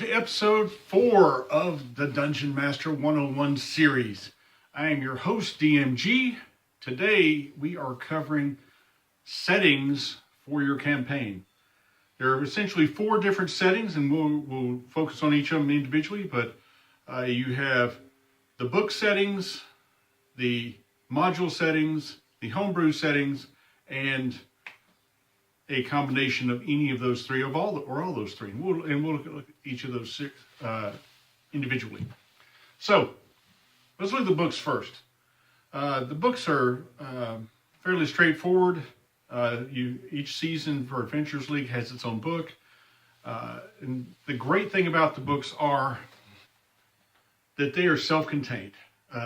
to episode 4 of the Dungeon Master 101 series. I am your host, DMG. Today, we are covering settings for your campaign. There are essentially 4 different settings, and we'll focus on each of them individually, but you have the book settings, the module settings, the homebrew settings, and a combination of any of those 3, or all those 3. And we'll look at each of those 6 individually. So, let's look at the books first. The books are fairly straightforward. Each season for Adventures League has its own book. And the great thing about the books are that they are self-contained.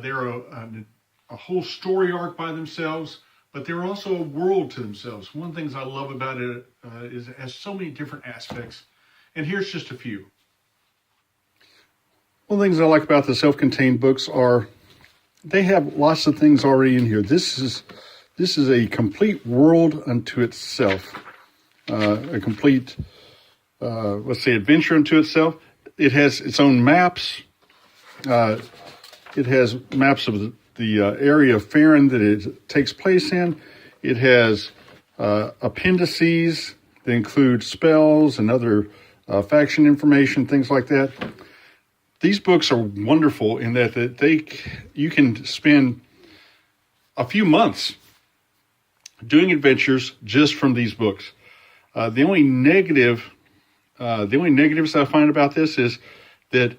They're a whole story arc by themselves, but they're also a world to themselves. One of the things I love about it is it has so many different aspects. And here's just a few. One of the things I like about the self-contained books are they have lots of things already in here. This is a complete world unto itself. A complete, adventure unto itself. It has its own maps. It has maps of the area of Farron that it takes place in. It has appendices that include spells and other faction information, things like that. These books are wonderful in that you can spend a few months doing adventures just from these books. The only negatives I find about this is that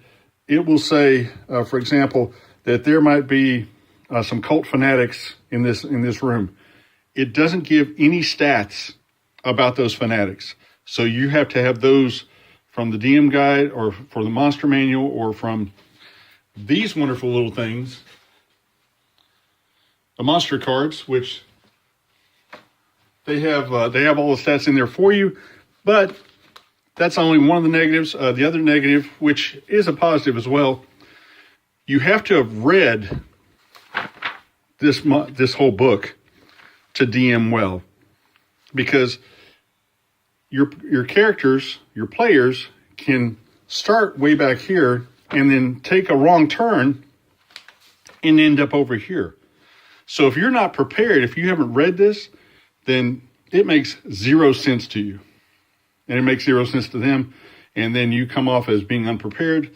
it will say, for example, that there might be some cult fanatics in this room. It doesn't give any stats about those fanatics. So you have to have those from the DM guide or for the monster manual or from these wonderful little things, the monster cards, which they have all the stats in there for you, but that's only one of the negatives. The other negative, which is a positive as well, you have to have read this whole book to DM well, because your characters, your players, can start way back here and then take a wrong turn and end up over here. So if you're not prepared, if you haven't read this, then it makes 0 sense to you. And it makes 0 sense to them. And then you come off as being unprepared.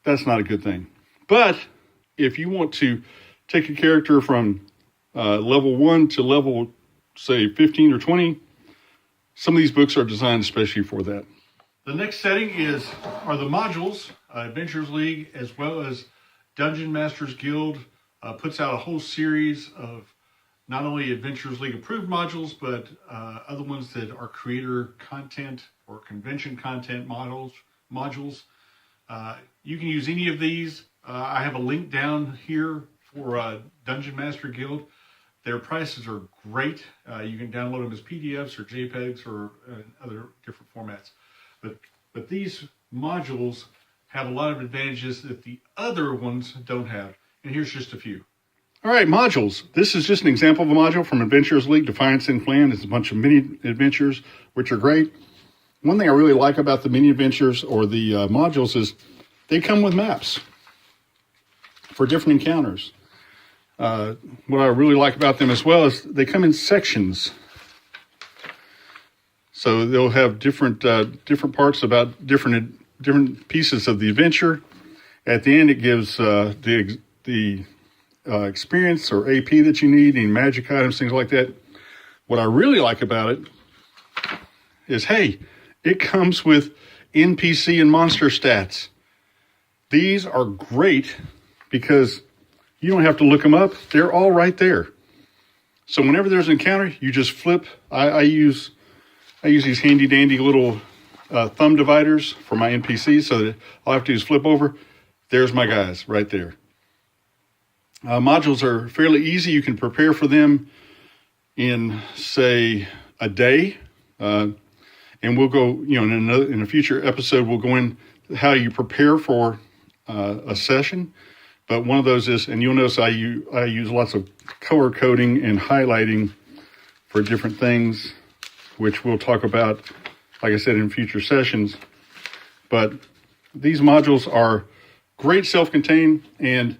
That's not a good thing. But if you want to take a character from level 1 to level, say, 15 or 20, some of these books are designed especially for that. The next setting are the modules. Adventures League, as well as Dungeon Masters Guild, puts out a whole series of not only Adventures League approved modules, but other ones that are creator content or convention content modules. You can use any of these. I have a link down here for Dungeon Master Guild. Their prices are great. You can download them as PDFs or JPEGs or other different formats. But these modules have a lot of advantages that the other ones don't have. And here's just a few. All right, modules. This is just an example of a module from Adventures League, Defiance and Plan. It's a bunch of mini adventures, which are great. One thing I really like about the mini adventures or the modules is they come with maps for different encounters. What I really like about them as well is they come in sections. So they'll have different parts about different pieces of the adventure. At the end, it gives the experience or AP that you need, any magic items, things like that. What I really like about it is, hey, it comes with NPC and monster stats. These are great because you don't have to look them up. They're all right there. So whenever there's an encounter, you just flip. I use these handy dandy little thumb dividers for my NPCs, so that all I have to do is flip over. There's my guys right there. Modules are fairly easy. You can prepare for them in, say, a day. And we'll go, in a future episode, we'll go in how you prepare for a session. But one of those is, and you'll notice I use lots of color coding and highlighting for different things, which we'll talk about, like I said, in future sessions. But these modules are great self-contained, and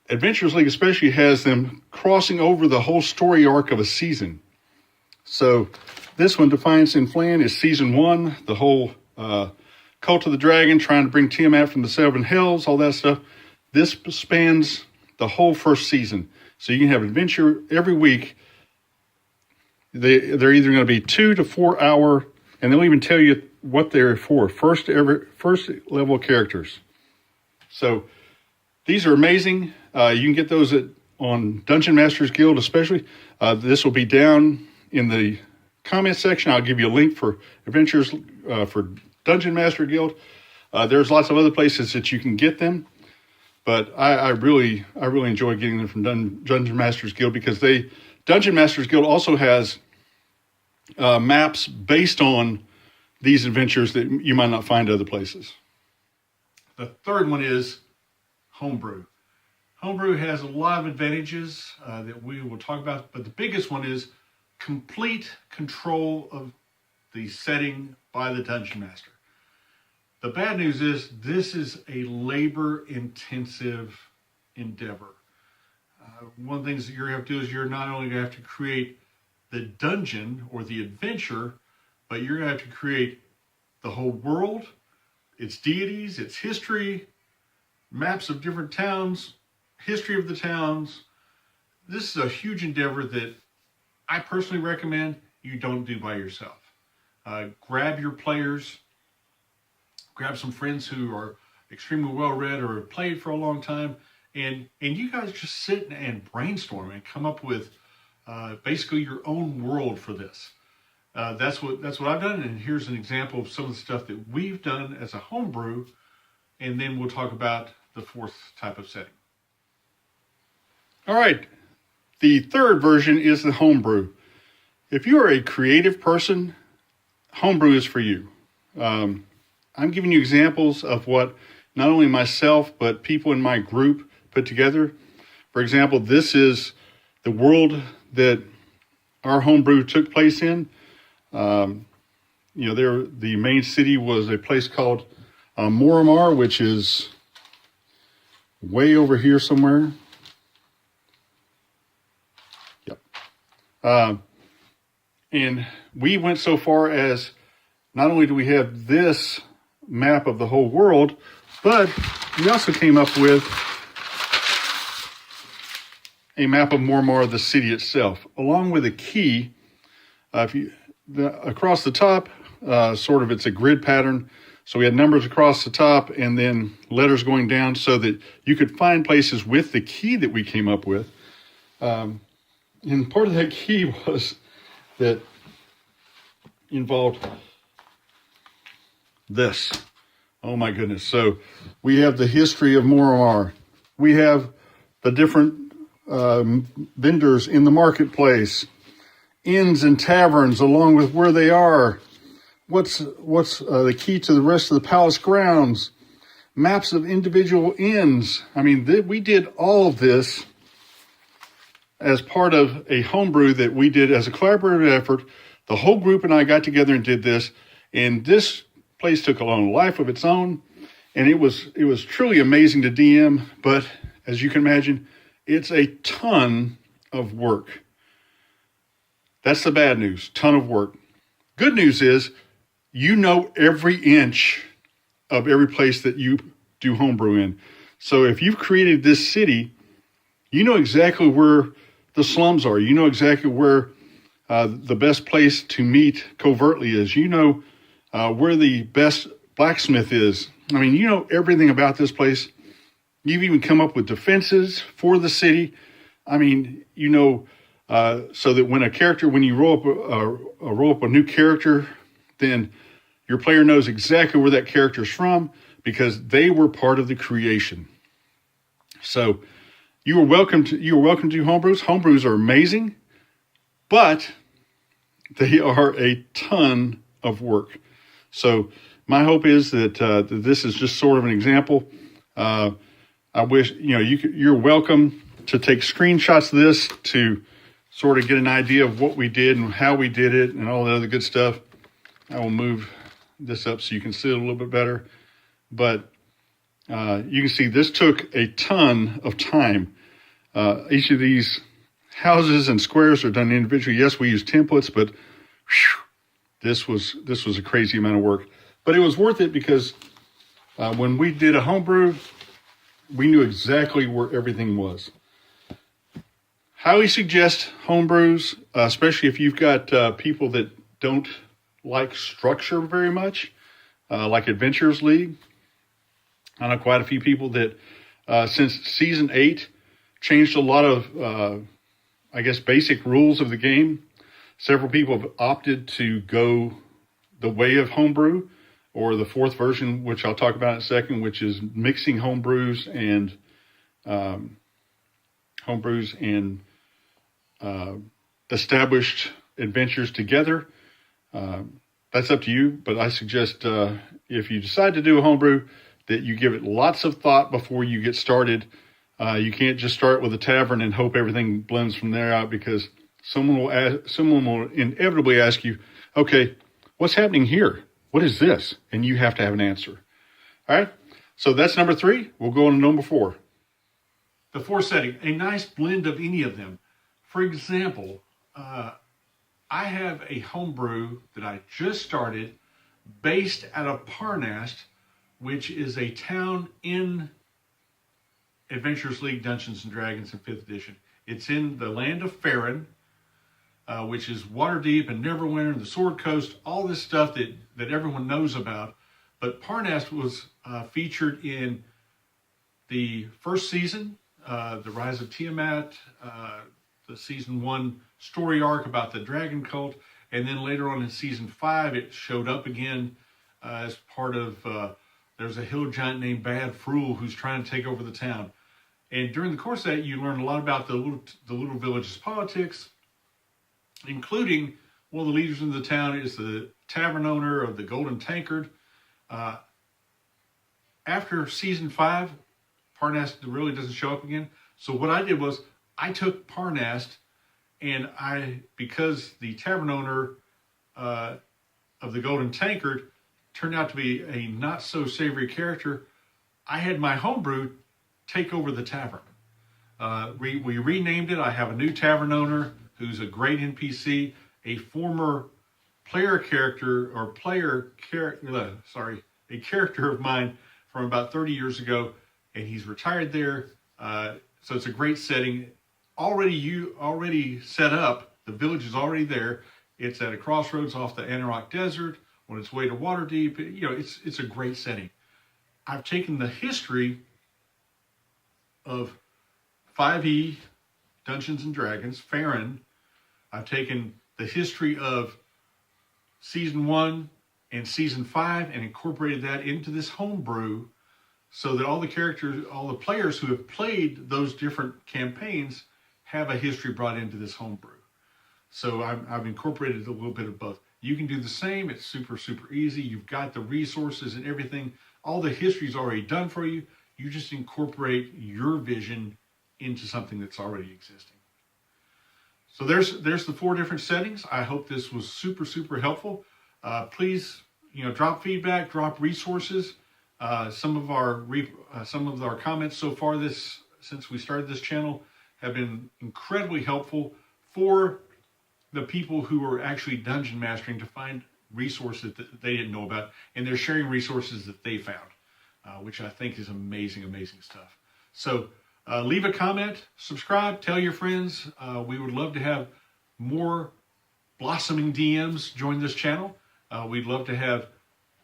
Adventures League especially has them crossing over the whole story arc of a season. So this one, Defiance in Flan, is season 1, the whole Cult of the Dragon, trying to bring Tiamat from the Seven Hells, all that stuff. This spans the whole first season. So you can have adventure every week. They're either going to be 2 to 4 hour, and they'll even tell you what they're for. First level characters. So these are amazing. You can get those on Dungeon Masters Guild especially. This will be down in the comment section. I'll give you a link for Adventures for Dungeon Master Guild. There's lots of other places that you can get them. But I really enjoy getting them from Dungeon Masters Guild, because Dungeon Masters Guild also has maps based on these adventures that you might not find other places. The third one is Homebrew. Homebrew has a lot of advantages that we will talk about, but the biggest one is complete control of the setting by the Dungeon Master. The bad news is this is a labor-intensive endeavor. One of the things that you're going to have to do is you're not only going to have to create the dungeon or the adventure, but you're going to have to create the whole world, its deities, its history, maps of different towns, history of the towns. This is a huge endeavor that I personally recommend you don't do by yourself. Grab your players, grab some friends who are extremely well-read or have played for a long time, and you guys just sit and brainstorm and come up with basically your own world for this. That's what I've done, and here's an example of some of the stuff that we've done as a homebrew, and then we'll talk about the fourth type of setting. All right, the third version is the homebrew. If you are a creative person, homebrew is for you. I'm giving you examples of what not only myself, but people in my group put together. For example, this is the world that our homebrew took place in. The main city was a place called Moramar, which is way over here somewhere. Yep. And we went so far as not only do we have this map of the whole world, but we also came up with a map of Moramar, the city itself, along with a key. Across the top, it's a grid pattern. So we had numbers across the top and then letters going down so that you could find places with the key that we came up with. And part of that key was that involved this. Oh my goodness. So we have the history of Moramar. We have the different vendors in the marketplace, inns and taverns along with where they are. What's the key to the rest of the palace grounds, maps of individual inns. I mean, we did all of this as part of a homebrew that we did as a collaborative effort. The whole group and I got together and did this, and this place took on a life of its own, and it was truly amazing to DM, but as you can imagine, it's a ton of work. That's the bad news, ton of work. Good news is, you know every inch of every place that you do homebrew in. So if you've created this city, you know exactly where the slums are. You know exactly where the best place to meet covertly is. You know where the best blacksmith is. I mean, you know everything about this place. You've even come up with defenses for the city. I mean, so that when you roll up a new character, then your player knows exactly where that character's from because they were part of the creation. So you are welcome to do homebrews. Homebrews are amazing, but they are a ton of work. So my hope is that this is just sort of an example. I wish, you're welcome to take screenshots of this to sort of get an idea of what we did and how we did it and all the other good stuff. I will move this up so you can see it a little bit better. but you can see this took a ton of time. Each of these houses and squares are done individually. Yes, we use templates, but whew, this was a crazy amount of work. But it was worth it because when we did a homebrew, we knew exactly where everything was. Highly suggest homebrews, especially if you've got people that don't like structure very much, like Adventurers League. I know quite a few people that since season 8 changed a lot of, I guess, basic rules of the game. Several people have opted to go the way of homebrew, or the 4th version, which I'll talk about in a second, which is mixing homebrews and established adventures together. That's up to you, but I suggest if you decide to do a homebrew, that you give it lots of thought before you get started. You can't just start with a tavern and hope everything blends from there out, because someone will inevitably ask you, okay, what's happening here? What is this? And you have to have an answer. All right. So that's number 3. We'll go on to number 4. The 4th setting, a nice blend of any of them. For example, I have a homebrew that I just started based out of Parnast, which is a town in Adventurers League Dungeons & Dragons in 5th edition. It's in the land of Faerun, which is Waterdeep and Neverwinter and the Sword Coast, all this stuff that everyone knows about. But Parnast was featured in the 1st season, The Rise of Tiamat, the season 1 story arc about the dragon cult, and then later on in season 5 it showed up again as part of there's a hill giant named Bad Fool who's trying to take over the town. And during the course of that, you learn a lot about the little village's politics, including one of the leaders in the town is the tavern owner of the Golden Tankard. After season 5, Parnast really doesn't show up again. So what I did was I took Parnast, and because the tavern owner of the Golden Tankard turned out to be a not so savory character, I had my homebrew take over the tavern. We renamed it. I have a new tavern owner who's a great NPC, a former player character a character of mine from about 30 years ago, and he's retired there. So it's a great setting. Already set up. The village is already there. It's at a crossroads off the Anarok Desert on its way to Waterdeep. You know, it's a great setting. I've taken the history of 5e Dungeons and Dragons, Faerun. I've taken the history of season 1 and season 5 and incorporated that into this homebrew, so that all the players who have played those different campaigns have a history brought into this homebrew. So I've incorporated a little bit of both. You can do the same. It's super, super easy. You've got the resources and everything. All the history is already done for you. You just incorporate your vision into something that's already existing. So there's the 4 different settings. I hope this was super, super helpful. Please, drop feedback, drop resources. Some of our comments so far since we started this channel have been incredibly helpful for the people who are actually dungeon mastering to find resources that they didn't know about, and they're sharing resources that they found, which I think is amazing, amazing stuff. So leave a comment, subscribe, tell your friends. We would love to have more blossoming DMs join this channel. We'd love to have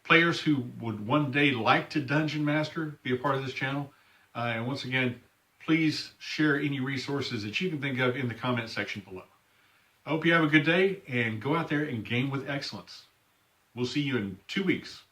players who would one day like to dungeon master be a part of this channel. And once again, please share any resources that you can think of in the comment section below. I hope you have a good day and go out there and game with excellence. We'll see you in 2 weeks.